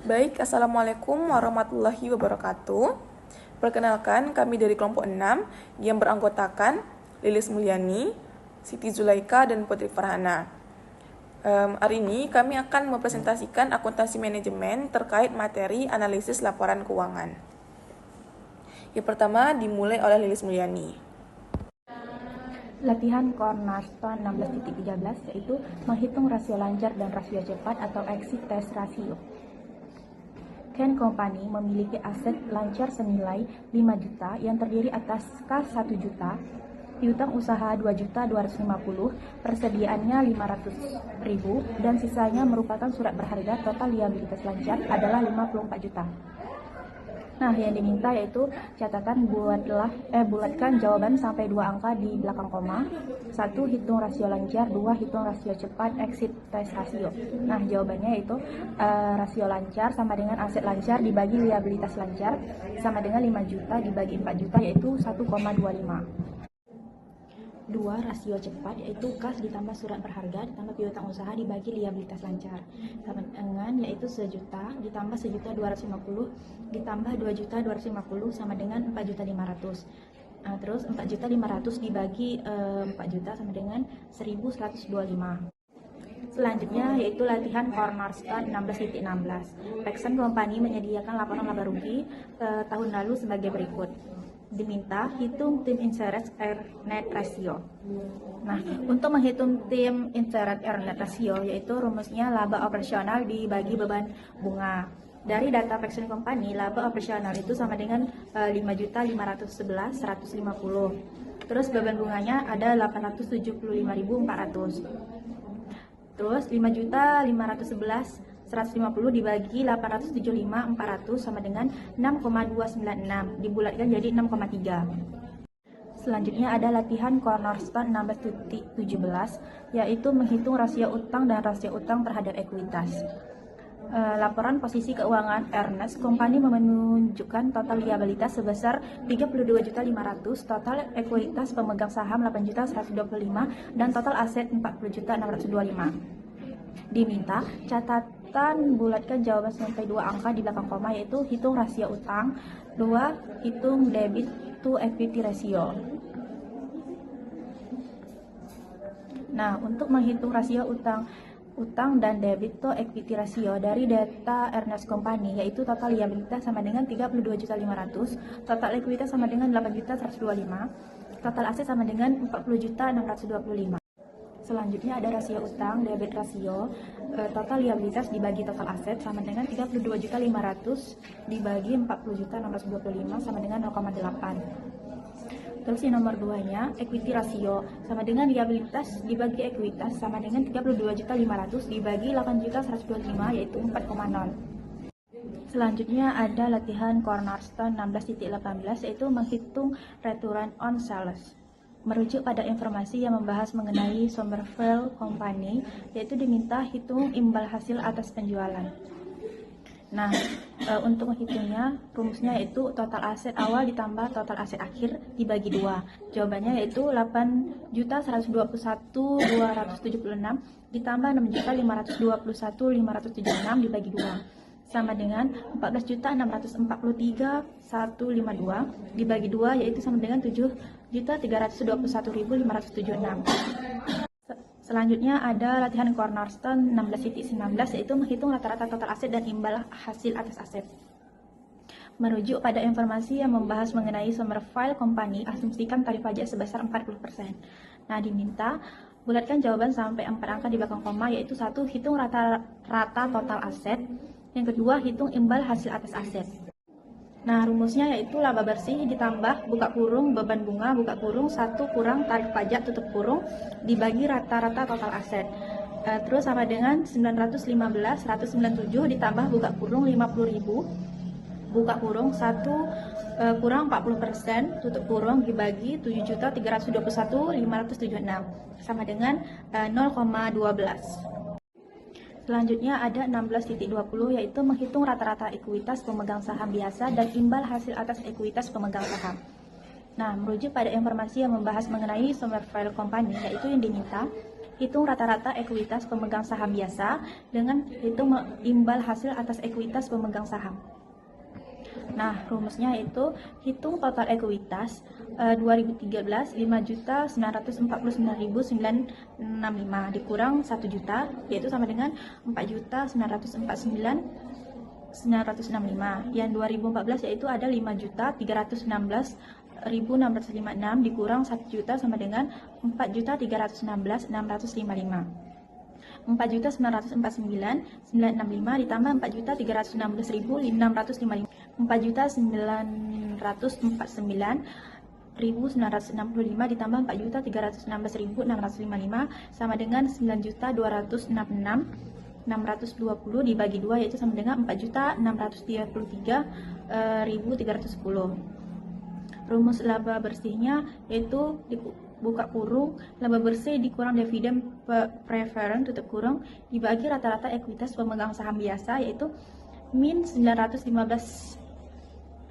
Baik, Assalamualaikum warahmatullahi wabarakatuh. Perkenalkan, kami dari kelompok 6 yang beranggotakan Lilis Mulyani, Siti Zulaika, dan Putri Farhana. Hari ini kami akan mempresentasikan akuntansi manajemen terkait materi analisis laporan keuangan. Yang pertama dimulai oleh Lilis Mulyani. Latihan Cornerstone 16.13 yaitu menghitung rasio lancar dan rasio cepat atau exit test ratio. Ken Company memiliki aset lancar senilai 5 juta yang terdiri atas kas 1 juta, piutang usaha 2.250, persediaannya 500.000 dan sisanya merupakan surat berharga. Total liabilitas lancar adalah 54 juta. Nah, yang diminta yaitu catatan bulatkan jawaban sampai 2 angka di belakang koma. 1. Hitung rasio lancar, 2. Hitung rasio cepat, exit test rasio. Nah, jawabannya itu rasio lancar sama dengan aset lancar dibagi liabilitas lancar sama dengan 5 juta dibagi 4 juta yaitu 1,25. 2. Rasio cepat yaitu kas ditambah surat berharga ditambah piutang usaha dibagi liabilitas lancar sama dengan yaitu 1 juta ditambah 1.250 ditambah 2.250 sama dengan 4.500. Terus 4.500 dibagi 4 juta sama dengan 1.125. Selanjutnya yaitu latihan Cornerstone 16.16. Paxson Company menyediakan laporan laba rugi tahun lalu sebagai berikut. Diminta hitung tim indirect net ratio. Nah, untuk menghitung tim indirect net ratio yaitu rumusnya laba operasional dibagi beban bunga. Dari data Paxson Company, laba operasional itu sama dengan 5.511.150. Terus beban bunganya ada 875.400. Terus 5.511.150 dibagi 875.400 sama dengan 6,296 dibulatkan jadi 6,3. Selanjutnya ada latihan Cornerstone 16.17 yaitu menghitung rasio utang dan rasio utang terhadap ekuitas. Laporan posisi keuangan Ernest Company menunjukkan total liabilitas sebesar 32.500, total ekuitas pemegang saham 8.125 dan total aset 40.625. Diminta catatan bulatkan jawaban sampai 2 angka di belakang koma yaitu hitung rasio utang, 2. Hitung debit to equity ratio. Nah, untuk menghitung rasio utang dan debit to equity ratio dari data Ernest Company yaitu total liabilitas sama dengan 32.500, total ekuitas sama dengan 8.125, total aset sama dengan 40.625. Selanjutnya ada rasio utang debit rasio, total liabilitas dibagi total aset sama dengan 32.500 dibagi 40.625 sama dengan 0,8. Terus yang nomor 2-nya equity rasio sama dengan liabilitas dibagi ekuitas sama dengan 32.500 dibagi 8.125 yaitu 4,0. Selanjutnya ada latihan Cornerstone 16.18 yaitu menghitung return on sales. Merujuk pada informasi yang membahas mengenai Somerville Company yaitu diminta hitung imbal hasil atas penjualan. Nah, untuk menghitungnya rumusnya yaitu total aset awal ditambah total aset akhir dibagi 2. Jawabannya yaitu 8.121.276 ditambah 6.521.576 dibagi 2 sama dengan 14.643.152 dibagi 2 yaitu sama dengan 7.321.576. Selanjutnya ada latihan Cornerstone 16.19 yaitu menghitung rata-rata total aset dan imbal hasil atas aset. Merujuk pada informasi yang membahas mengenai Somerville Company, asumsikan tarif pajak sebesar 40%. Nah, diminta bulatkan jawaban sampai 4 angka di belakang koma yaitu 1. Hitung rata-rata total aset. Yang kedua, hitung imbal hasil atas aset. Nah, rumusnya yaitu laba bersih ditambah buka kurung beban bunga buka kurung 1 kurang tarif pajak tutup kurung dibagi rata-rata total aset. Terus sama dengan 915.197 ditambah buka kurung 50.000 buka kurung 1 kurang 40% tutup kurung dibagi 7.321.576 sama dengan 0,12. Selanjutnya ada 16.20 yaitu menghitung rata-rata ekuitas pemegang saham biasa dan imbal hasil atas ekuitas pemegang saham. Nah, merujuk pada informasi yang membahas mengenai Somerville Company yaitu yang diminta hitung rata-rata ekuitas pemegang saham biasa dengan hitung imbal hasil atas ekuitas pemegang saham. Nah, rumusnya itu hitung total ekuitas 2013 5.949.965 dikurang 1 juta, yaitu sama dengan 4.949.965. Yang 2014 yaitu ada 5.316.656 dikurang 1 juta sama dengan 4.316.655. 4.949.965 ditambah 4.316.655. 4.949.965 ditambah 4.316.655 sama dengan 9.266.620 dibagi 2, yaitu sama dengan 4.633.310. Rumus laba bersihnya yaitu buka kurung laba bersih dikurang dividen preferen tutup kurung dibagi rata-rata ekuitas pemegang saham biasa, yaitu min 915.197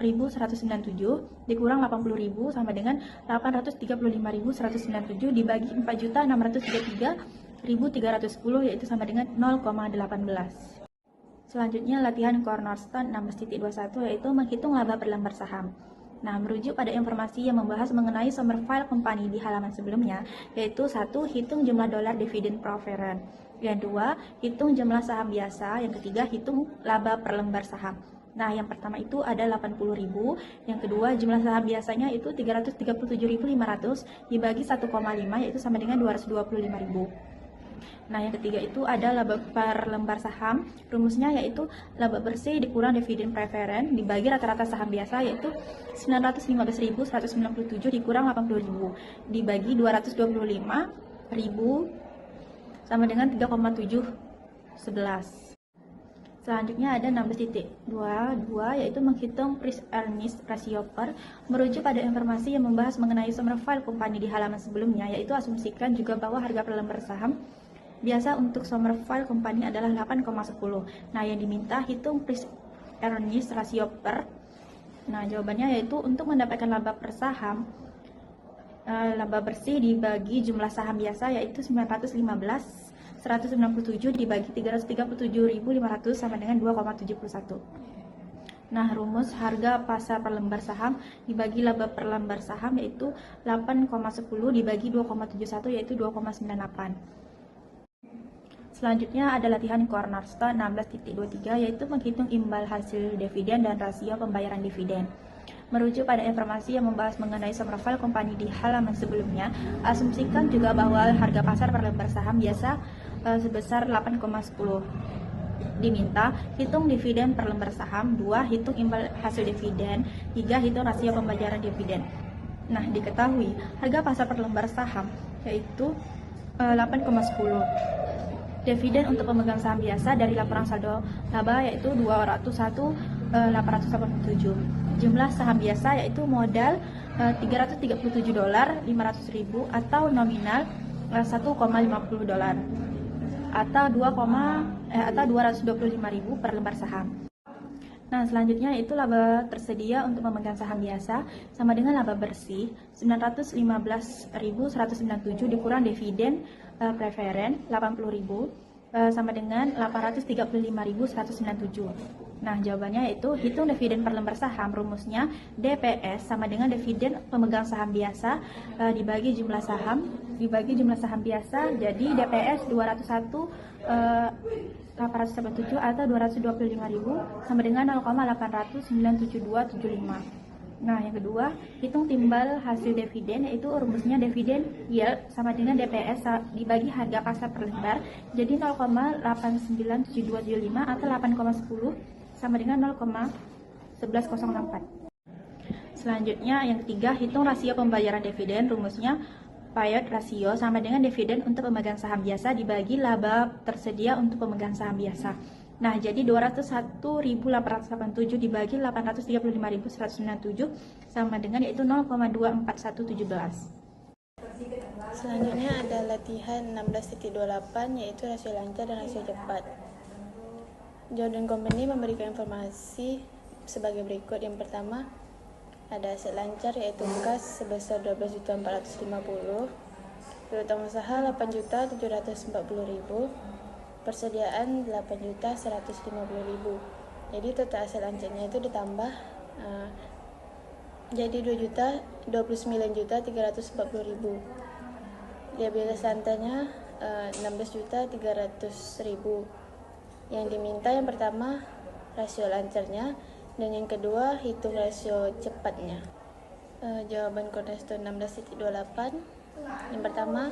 dikurang 80.000 sama dengan 835.197 dibagi 4.633.310, yaitu sama dengan 0,18. Selanjutnya latihan cornerstone 16.21 yaitu menghitung laba per lembar saham. Nah, merujuk pada informasi yang membahas mengenai summary file company di halaman sebelumnya, yaitu 1. Hitung jumlah dolar dividen preferen. Yang 2. Hitung jumlah saham biasa. Yang ketiga, hitung laba per lembar saham. Nah, yang pertama itu ada 80.000, yang kedua jumlah saham biasanya itu 337.500 dibagi 1,5, yaitu sama dengan 225.000. Nah, yang ketiga itu ada laba per lembar saham. Rumusnya yaitu laba bersih dikurang dividen preferen dibagi rata-rata saham biasa, yaitu 915.197 dikurang 80.000 dibagi 225.000 sama dengan 3,711. Selanjutnya ada 16.22 yaitu menghitung price earnings ratio per. Merujuk pada informasi yang membahas mengenai summary file company di halaman sebelumnya, yaitu asumsikan juga bahwa harga per lembar saham biasa untuk summary file company adalah 8,10. Nah, yang diminta hitung price earnings ratio per. Nah, jawabannya yaitu untuk mendapatkan laba per saham, laba bersih dibagi jumlah saham biasa yaitu 915.197 dibagi 337.500 sama dengan 2,71. Nah, rumus harga pasar per lembar saham dibagi laba per lembar saham yaitu 8,10 dibagi 2,71 yaitu 2,98. Selanjutnya ada latihan cornerstone 16.23 yaitu menghitung imbal hasil dividen dan rasio pembayaran dividen. Merujuk pada informasi yang membahas mengenai summary file company di halaman sebelumnya, asumsikan juga bahwa harga pasar per lembar saham biasa sebesar 8,10. Diminta hitung dividen per lembar saham, 2. Hitung imbal hasil dividen, 3. Hitung rasio pembayaran dividen. Nah, diketahui harga pasar per lembar saham yaitu 8,10. Dividen untuk pemegang saham biasa dari laporan saldo laba yaitu 201.887. Jumlah saham biasa yaitu modal $337.500.000 atau nominal $1,50 atau 225.000 per lembar saham. Nah, selanjutnya itu laba tersedia untuk pemegang saham biasa sama dengan laba bersih 915.197 dikurang dividen preferen 80.000 sama dengan 835.197. Nah, jawabannya yaitu hitung dividen per lembar saham. Rumusnya DPS sama dengan dividen pemegang saham biasa dibagi jumlah saham biasa. Jadi DPS 201.877 atau 225.000 sama dengan 0,8097275. Nah, yang kedua, hitung timbal hasil dividen, yaitu rumusnya dividen yield sama dengan DPS dibagi harga pasar per lembar, jadi 0,89725 atau 8,10 sama dengan 0,11064. Selanjutnya, yang ketiga, hitung rasio pembayaran dividen, rumusnya payout rasio sama dengan dividen untuk pemegang saham biasa dibagi laba tersedia untuk pemegang saham biasa. Nah, jadi 201.887 dibagi 835.197 sama dengan yaitu 0,24117. Selanjutnya ada latihan 16.28 yaitu rasio lancar dan rasio cepat. Jordan Company memberikan informasi sebagai berikut. Yang pertama, ada aset lancar yaitu kas sebesar 12.450. Piutang usaha 8.740.000, persediaan 8.150.000. Jadi total aset lancarnya itu ditambah jadi 29.340.000. Liabilitas lancarnya 16.300.000. Yang diminta yang pertama rasio lancarnya, dan yang kedua hitung rasio cepatnya. Jawaban cornerstone 16.28. Yang pertama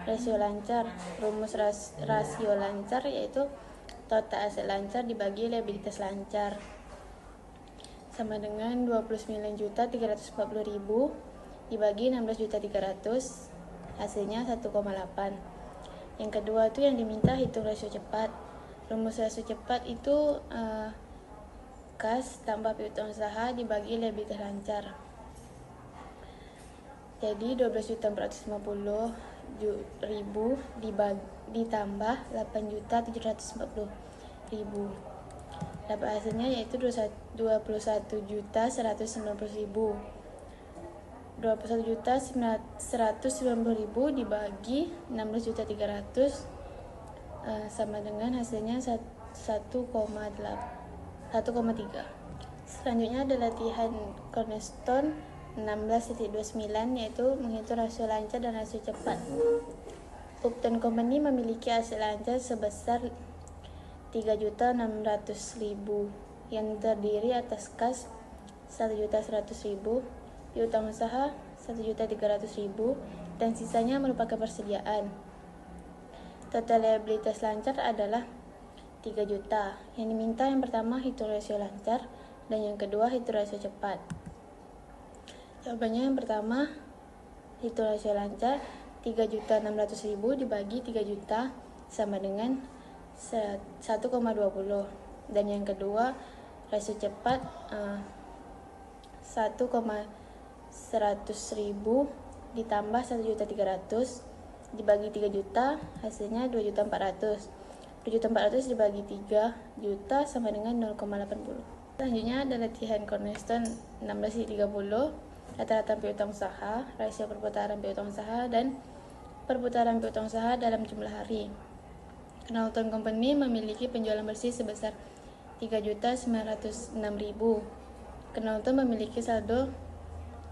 rasio lancar. Rumus rasio lancar yaitu total aset lancar dibagi liabilitas lancar, sama dengan 29.340.000 dibagi 16.300, hasilnya 1,8. Yang kedua itu yang diminta hitung rasio cepat. Rumus rasio cepat itu kas tambah piutang usaha dibagi liabilitas lancar. Jadi 12.450.000 ditambah 8.740.000. Dapat hasilnya yaitu 21.190.000. 21.190.000 dibagi 16.300 sama dengan hasilnya 1,3. Selanjutnya ada latihan cornerstone 16.29, yaitu menghitung rasio lancar dan rasio cepat. Upton Company memiliki aset lancar sebesar 3.600.000 yang terdiri atas kas 1.100.000, piutang usaha 1.300.000, dan sisanya merupakan persediaan. Total liabilitas lancar adalah 3 juta. Yang diminta yang pertama hitung rasio lancar, dan yang kedua hitung rasio cepat. Jawabannya yang pertama hitung rasio lancar 3.600.000 dibagi 3 juta sama dengan 1,20. Dan yang kedua rasio cepat 1,100.000 ditambah 1.300 dibagi 3 juta, hasilnya 2.400. 2.400 dibagi 3 juta sama dengan 0,80. Selanjutnya ada latihan cornerstone 16.30, rata-rata piutang usaha, rasio perputaran piutang usaha, dan perputaran piutang usaha dalam jumlah hari. Knowlton Company memiliki penjualan bersih sebesar 3.906.000. Knowlton memiliki saldo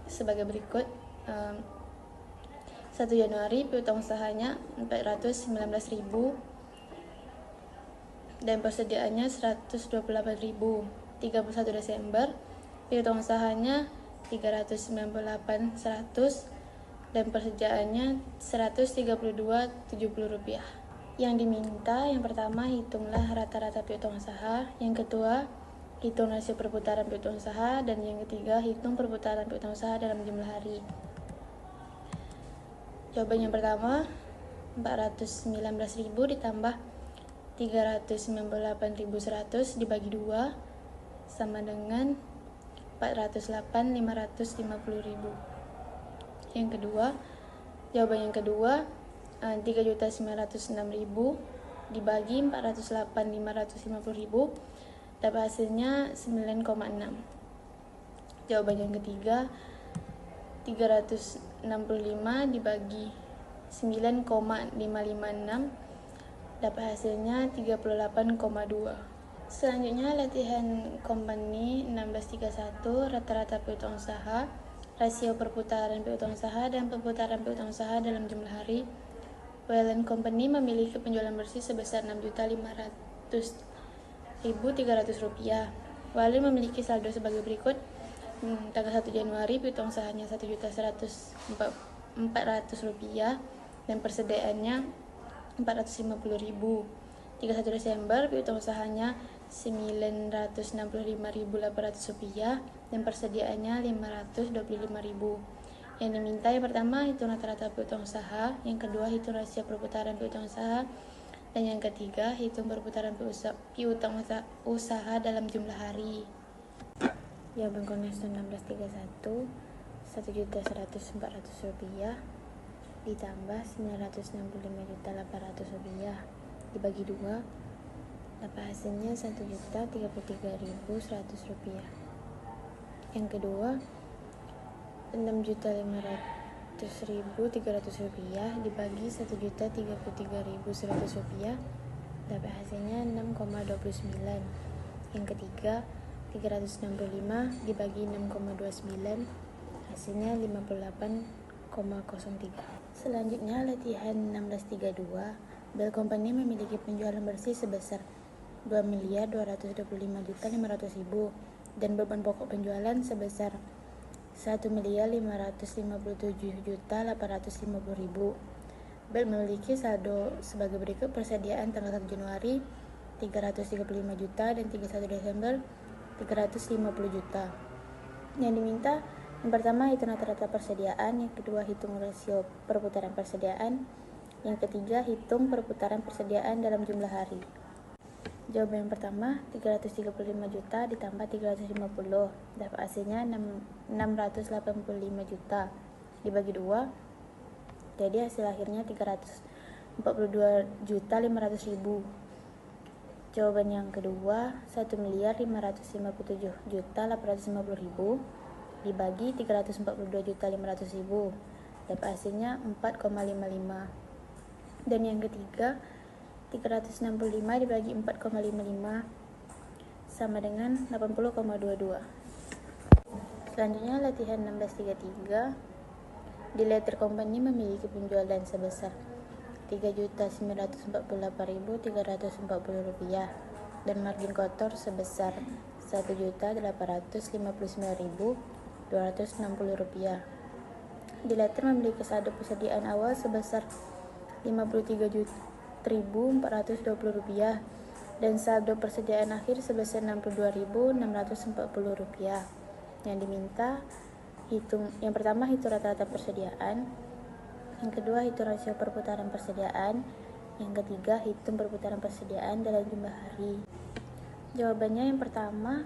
sebagai berikut. 1 Januari piutang usahanya 419.000 dan persediaannya 128.000. 31 Desember piutang usahanya 398.100 dan persediaannya 132.70 rupiah. Yang diminta yang pertama hitunglah rata-rata piutang usaha, yang kedua hitung rasio perputaran piutang usaha, dan yang ketiga hitung perputaran piutang usaha dalam jumlah hari. Jawaban yang pertama 419.000 ditambah 398.100 dibagi 2 sama dengan 408.550.000. Yang kedua, jawaban yang kedua 3.906.000 dibagi 408.550.000 dapat hasilnya 9,6. Jawaban yang ketiga 365 dibagi 9,556 dapat hasilnya 38,2. Selanjutnya latihan company 1631, rata-rata piutang usaha, rasio perputaran piutang usaha, dan perputaran piutang usaha dalam jumlah hari. Whelan Company memiliki penjualan bersih sebesar 6.500.300 rupiah. Whelan memiliki saldo sebagai berikut. Tanggal 1 Januari piutang usahanya 1.100.400 rupiah dan persediaannya 450.000. 31 Desember piutang usahanya 965.800 rupiah dan persediaannya 525.000. Yang diminta yang pertama hitung rata-rata piutang usaha, yang kedua hitung rasio perputaran piutang usaha, dan yang ketiga hitung perputaran piutang usaha dalam jumlah hari. Jawaban cornerstone 1631 1.100.400 rupiah ditambah 965.800 rupiah dibagi 2 dapat hasilnya 1.033.100 rupiah. Yang kedua 6.500.000 Rp500.300 dibagi Rp1.033.100 dapat hasilnya 6,29. Yang ketiga, 365 dibagi 6,29 hasilnya 58,03. Selanjutnya latihan 1632. Bell Company memiliki penjualan bersih sebesar 2.225.500.000 dan beban pokok penjualan sebesar 1.557.850.000. Bell memiliki saldo sebagai berikut: persediaan tanggal 1 Januari 335 juta dan 31 Desember 350 juta. Yang diminta yang pertama hitung rata-rata persediaan, yang kedua hitung rasio perputaran persediaan, yang ketiga hitung perputaran persediaan dalam jumlah hari. Jawaban yang pertama 335 juta ditambah 350 dapat hasilnya 685 juta dibagi 2, jadi hasil akhirnya 342.500.000. Jawaban yang kedua 1.557.850.000 dibagi 342.500.000 dapat hasilnya 4,55. Dan yang ketiga 365 dibagi 4,55 sama dengan 80,22. Selanjutnya latihan 1633. Dealer Company memiliki penjualan sebesar Rp3.948.340 dan margin kotor sebesar Rp1.859.260. Dealer memiliki saldo persediaan awal sebesar Rp53.420 dan saldo persediaan akhir sebesar Rp62.640. Yang diminta yang pertama hitung rata-rata persediaan, yang kedua hitung rasio perputaran persediaan, yang ketiga hitung perputaran persediaan dalam jumlah hari. Jawabannya yang pertama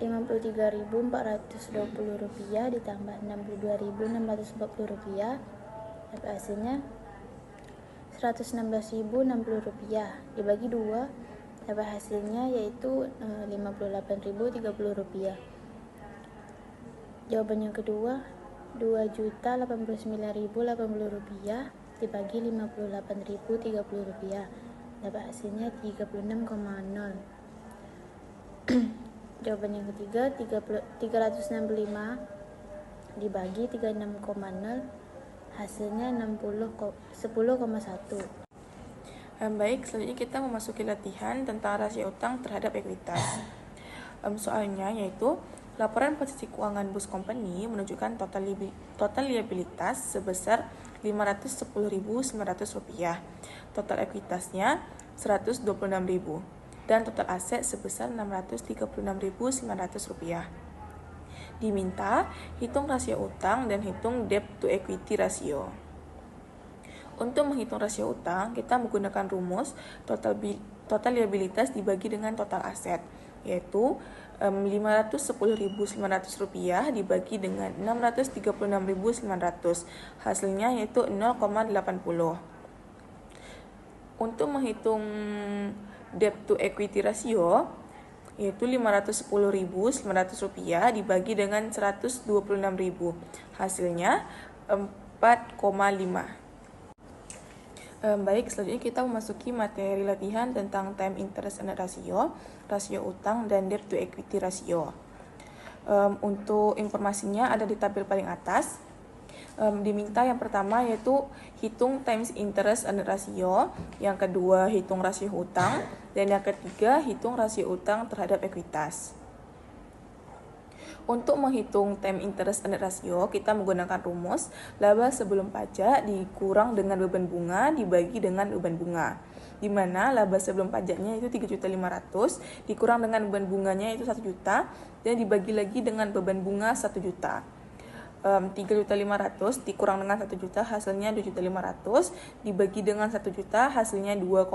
Rp53.420 ditambah Rp62.640 dapat hasilnya Rp116.060 dibagi 2 dapat hasilnya yaitu Rp58.030. Jawaban yang kedua Rp2.089.080 dibagi Rp58.030 dapat hasilnya 36,0. Jawaban yang ketiga 365 dibagi 36,0 hasilnya 10,1. Baik, selanjutnya kita memasuki latihan tentang rasio utang terhadap ekuitas. Soalnya yaitu laporan posisi keuangan Bus Company menunjukkan total liabilitas sebesar Rp510.900, total ekuitasnya Rp126.000 dan total aset sebesar Rp636.900. Diminta hitung rasio utang dan hitung debt to equity ratio. Untuk menghitung rasio utang, kita menggunakan rumus total liabilitas dibagi dengan total aset, yaitu Rp510.900 dibagi dengan Rp636.900. Hasilnya yaitu 0,80. Untuk menghitung debt to equity ratio, yaitu Rp510.900 dibagi dengan Rp126.000. Hasilnya 4,5. Baik, selanjutnya kita memasuki materi latihan tentang time interest earned ratio, rasio utang, dan debt to equity ratio. Untuk informasinya ada di tabel paling atas. Diminta yang pertama yaitu hitung times interest earned ratio, yang kedua hitung rasio utang, dan yang ketiga hitung rasio utang terhadap ekuitas. Untuk menghitung time interest earned ratio, kita menggunakan rumus laba sebelum pajak dikurang dengan beban bunga dibagi dengan beban bunga, di mana laba sebelum pajaknya itu 3.500.000 dikurang dengan beban bunganya itu 1 juta dan dibagi lagi dengan beban bunga 1 juta. 3.500.000 dikurang dengan 1 juta hasilnya 2.500.000 dibagi dengan 1 juta hasilnya 2,5.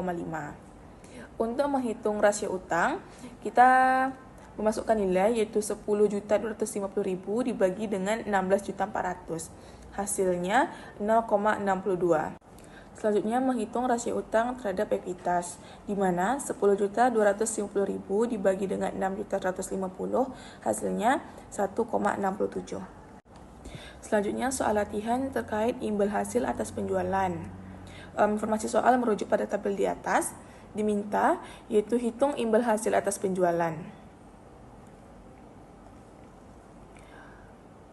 Untuk menghitung rasio utang, kita memasukkan nilai yaitu 10.250.000 dibagi dengan 16.400.000. Hasilnya 0,62. Selanjutnya menghitung rasio utang terhadap ekuitas, di mana 10.250.000 dibagi dengan 6.150.000 hasilnya 1,67. Selanjutnya soal latihan terkait imbal hasil atas penjualan. Informasi soal merujuk pada tabel di atas. Diminta yaitu hitung imbal hasil atas penjualan.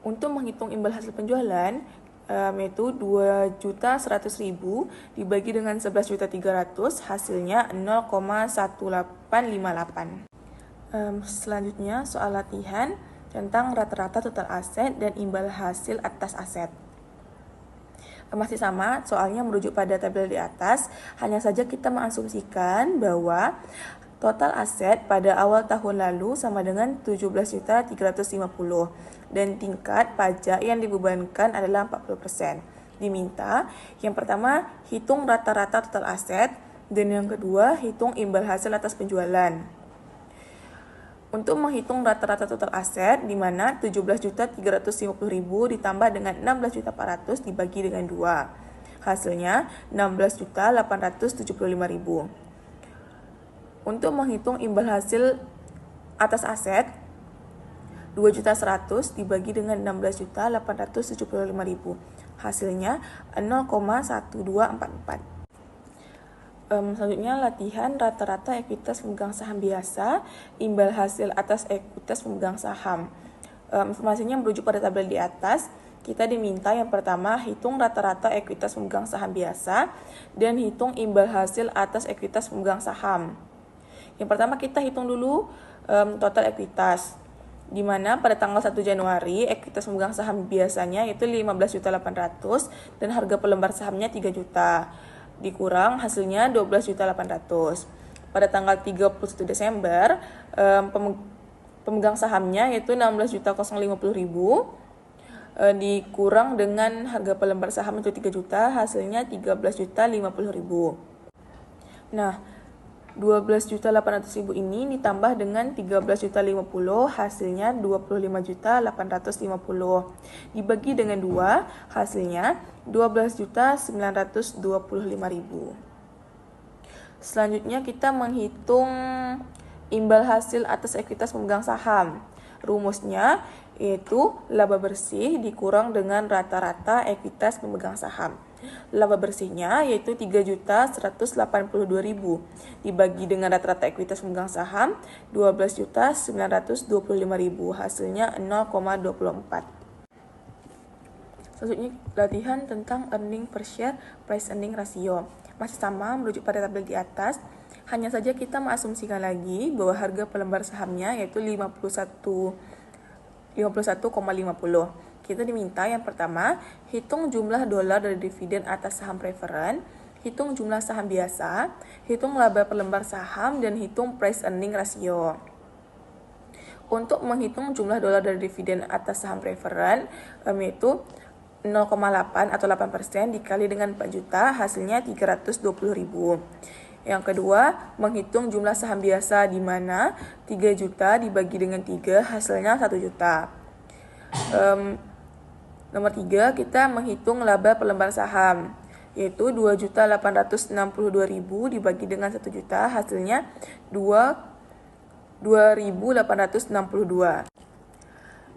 Untuk menghitung imbal hasil penjualan, yaitu 2.100.000 dibagi dengan 11.300, hasilnya 0,1858. Selanjutnya soal latihan tentang rata-rata total aset dan imbal hasil atas aset. Masih sama, soalnya merujuk pada tabel di atas, hanya saja kita mengasumsikan bahwa total aset pada awal tahun lalu sama dengan 17.350 dan tingkat pajak yang dibebankan adalah 40%. Diminta, yang pertama, hitung rata-rata total aset, dan yang kedua, hitung imbal hasil atas penjualan. Untuk menghitung rata-rata total aset, di mana 17.350.000 ditambah dengan 16.400 dibagi dengan 2. Hasilnya 16.875.000. Untuk menghitung imbal hasil atas aset, 2.100.000 dibagi dengan 16.875.000. Hasilnya 0,1244. Selanjutnya latihan rata-rata ekuitas pemegang saham biasa, imbal hasil atas ekuitas pemegang saham. Informasinya merujuk pada tabel di atas. Kita diminta yang pertama hitung rata-rata ekuitas pemegang saham biasa dan hitung imbal hasil atas ekuitas pemegang saham. Yang pertama kita hitung dulu total ekuitas, di mana pada tanggal 1 Januari ekuitas pemegang saham biasanya yaitu 15.800 dan harga per lembar sahamnya 3 juta. Dikurang hasilnya 12.800. Pada tanggal 31 Desember pemegang sahamnya yaitu 16.050.000 dikurang dengan harga per lembar saham itu 3 juta, hasilnya 13.050.000. Nah, 12.800.000 ini ditambah dengan 13.050, hasilnya 25.850. Dibagi dengan 2, hasilnya 12.925.000. Selanjutnya kita menghitung imbal hasil atas ekuitas pemegang saham. Rumusnya yaitu laba bersih dikurang dengan rata-rata ekuitas pemegang saham. Laba bersihnya yaitu 3.182.000 dibagi dengan rata-rata ekuitas pemegang saham 12.925.000, hasilnya 0,24. Selanjutnya latihan tentang earning per share price earning ratio. Masih sama merujuk pada tabel di atas, hanya saja kita mengasumsikan lagi bahwa harga per lembar sahamnya yaitu 51,50. Kita diminta yang pertama, hitung jumlah dolar dari dividen atas saham preferen, hitung jumlah saham biasa, hitung laba per lembar saham, dan hitung price earning ratio. Untuk menghitung jumlah dolar dari dividen atas saham preferen, yaitu 0,8 atau 8% dikali dengan 4 juta, hasilnya 320.000. Yang kedua, menghitung jumlah saham biasa di mana 3 juta dibagi dengan 3, hasilnya 1 juta. Nomor 3, kita menghitung laba per lembar saham, yaitu 2.862.000 dibagi dengan 1 juta, hasilnya 2.862.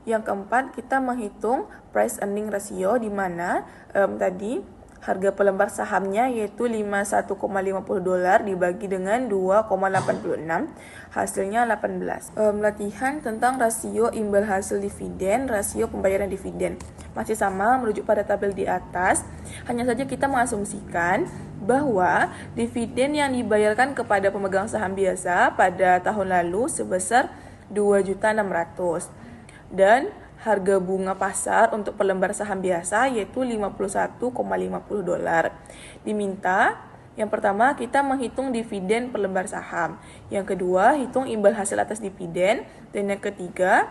Yang keempat, kita menghitung price earning ratio, di mana tadi harga per lembar sahamnya yaitu $51,50 dibagi dengan 2,86, hasilnya 18. Latihan tentang rasio imbal hasil dividen, rasio pembayaran dividen. Masih sama merujuk pada tabel di atas, hanya saja kita mengasumsikan bahwa dividen yang dibayarkan kepada pemegang saham biasa pada tahun lalu sebesar 2.600.000 dan harga bunga pasar untuk per lembar saham biasa yaitu $51,50. Diminta, yang pertama kita menghitung dividen per lembar saham, yang kedua hitung imbal hasil atas dividen, dan yang ketiga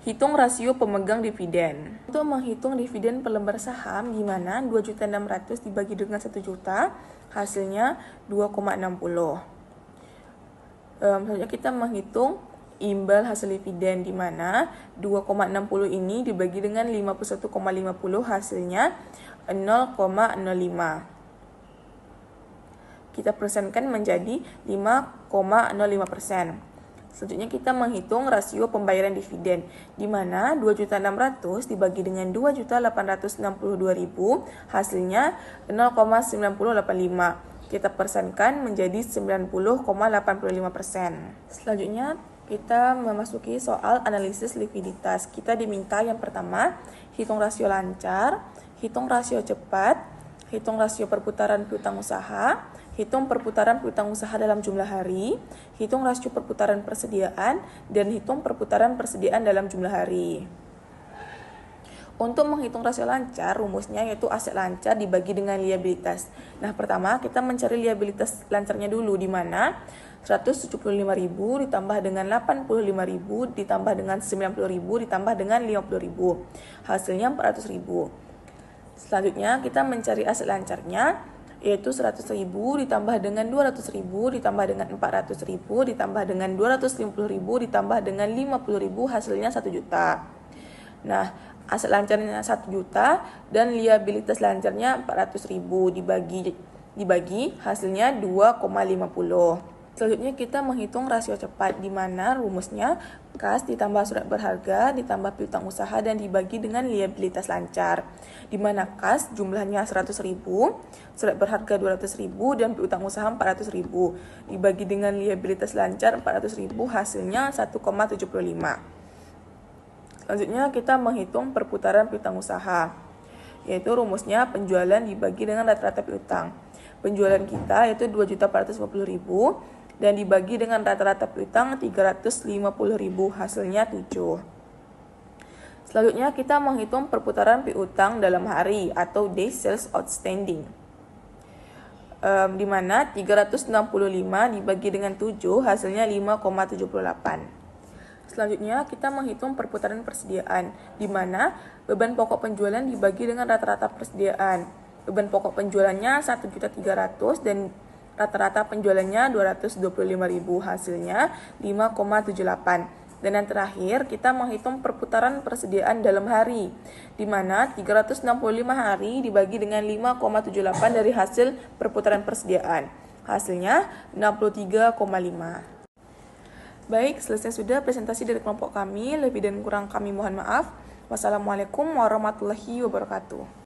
hitung rasio pemegang dividen. Untuk menghitung dividen per lembar saham, di mana 2.600.000 dibagi dengan 1 juta, hasilnya 2,60. Selanjutnya kita menghitung imbal hasil dividen, di mana 2,60 ini dibagi dengan 51,50, hasilnya 0,05. Kita persenkan menjadi 5,05%. Selanjutnya kita menghitung rasio pembayaran dividen, di mana 2.600.000 dibagi dengan 2.862.000, hasilnya 0,9085. Kita persenkan menjadi 90,85%. Selanjutnya kita memasuki soal analisis likuiditas. Kita diminta yang pertama, hitung rasio lancar, hitung rasio cepat, hitung rasio perputaran piutang usaha, hitung perputaran piutang usaha dalam jumlah hari, hitung rasio perputaran persediaan, dan hitung perputaran persediaan dalam jumlah hari. Untuk menghitung rasio lancar, rumusnya yaitu aset lancar dibagi dengan liabilitas. Nah, pertama kita mencari liabilitas lancarnya dulu, di mana 175.000 ditambah dengan 85.000 ditambah dengan 90.000 ditambah dengan 50.000. Hasilnya 400.000. Selanjutnya kita mencari aset lancarnya, yaitu 100.000 ditambah dengan 200.000 ditambah dengan 400.000 ditambah dengan 250.000 ditambah dengan 50.000, hasilnya 1 juta. Nah, aset lancarnya 1 juta dan liabilitas lancarnya 400.000 dibagi hasilnya 2,50. Selanjutnya kita menghitung rasio cepat, di mana rumusnya kas ditambah surat berharga ditambah piutang usaha dan dibagi dengan liabilitas lancar, di mana kas jumlahnya 100.000, surat berharga 200.000 dan piutang usaha 400.000 dibagi dengan liabilitas lancar 400.000, hasilnya 1,75. Selanjutnya kita menghitung perputaran piutang usaha, yaitu rumusnya penjualan dibagi dengan rata-rata piutang. Penjualan kita yaitu 2.450.000 dan dibagi dengan rata-rata piutang 350.000, hasilnya 7. Selanjutnya kita menghitung perputaran piutang dalam hari atau days sales outstanding, di mana 365 dibagi dengan 7, hasilnya 5,78. Selanjutnya kita menghitung perputaran persediaan, di mana beban pokok penjualan dibagi dengan rata-rata persediaan. Beban pokok penjualannya 1.300.000 dan rata-rata penjualannya 225.000, hasilnya 5,78. Dan yang terakhir kita menghitung perputaran persediaan dalam hari, di mana 365 hari dibagi dengan 5,78 dari hasil perputaran persediaan. Hasilnya 63,5. Baik, selesai sudah presentasi dari kelompok kami. Lebih dan kurang kami mohon maaf. Wassalamualaikum warahmatullahi wabarakatuh.